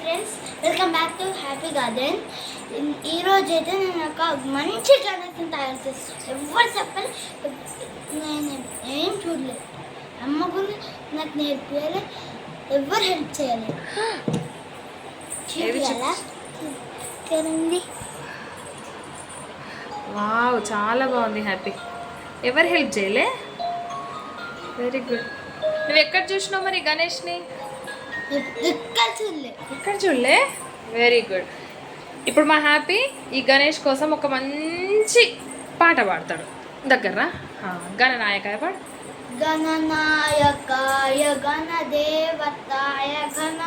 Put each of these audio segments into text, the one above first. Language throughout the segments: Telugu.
Friends welcome back to happy garden. ఈరోజు అయితే నేను ఒక మంచి గార్డెన్ తయారు చేస్తాను. ఎవరు చెప్పాలి, నేను ఏం చూడలేదు. అమ్మ కూడా నాకు నేర్పించాలి, ఎవరు హెల్ప్ చేయాలి. చూడండి, వావ్, చాలా బాగుంది. హ్యాపీ. ఎవరు హెల్ప్ చేయలే? Very good. నువ్వు ఎక్కడ చూసినావు మరి గణేష్ని? ఇక్కడ చూడలే. Very good. ఇప్పుడు మా హ్యాపీ ఈ గణేష్ కోసం ఒక మంచి పాట పాడతాడు. దగ్గర గణనాయకాయ పాడు. గణనాయకాయ గణదేవతాయ గణ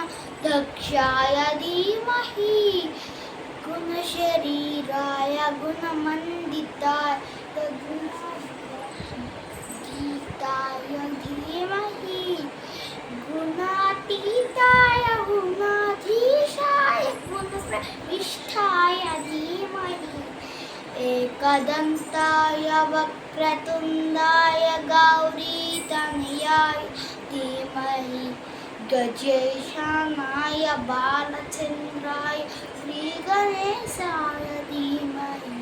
దక్షాయ ధీమహి గుణశరీరాయ గుణమండితాయ గుణాతీతాయ ధీమహి గుణాతీతాయ గుణాధీశాయ గుణప్రవిష్టాయ ధీమహి ఏకదంతాయ వక్రతుండాయ గౌరీతనయాయ ధీమహి గజేశానాయ బాలచంద్రాయ శ్రీ గణేశాయ ధీమహి.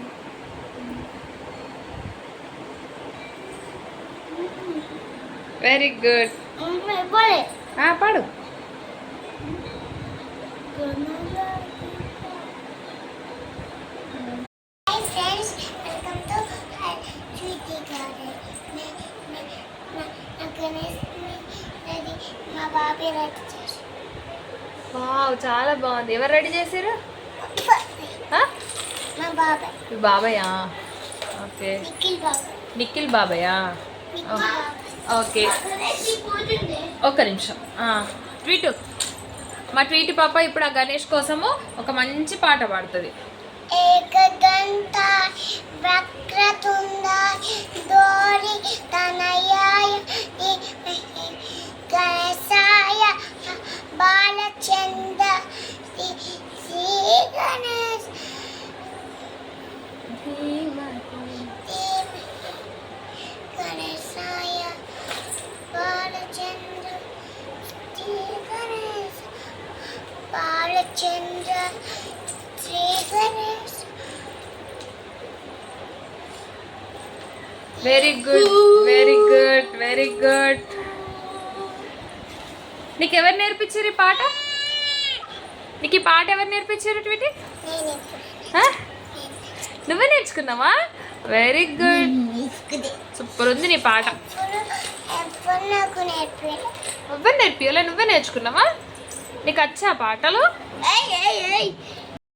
Very good. పాడు. వావ్, చాలా బాగుంది. ఎవరు రెడీ చేసారు? బాబాయా? ఓకే, నిఖిల్ బాబాయా? ఓకే, ఒక్క నిమిషం. ట్వీటు, మా ట్వీటు పాప ఇప్పుడు ఆ గణేష్ కోసము ఒక మంచి పాట పాడుతుంది. ఏకదంత వక్రతుండాయ గౌరీ తనయాయ గణేశాయ బాలచంద్ర శ్రీ గణేశ్ గణేశాయ Balachandra Shri Ganesh Balachandra Shri Ganesh. Very good, very good, very good. నీకు ఎవరు నేర్పించారు ఈ పాట? నీకు ఈ పాట ఎవరు నేర్పించారు ట్వీటీ? నువ్వే నేర్చుకున్నావా? వెరీ గుడ్, సూపర్ ఉంది నీ పాట. ఎవరు నేర్పియాలి? నువ్వే నేర్చుకున్నావా? నీకు వచ్చా పాటలు?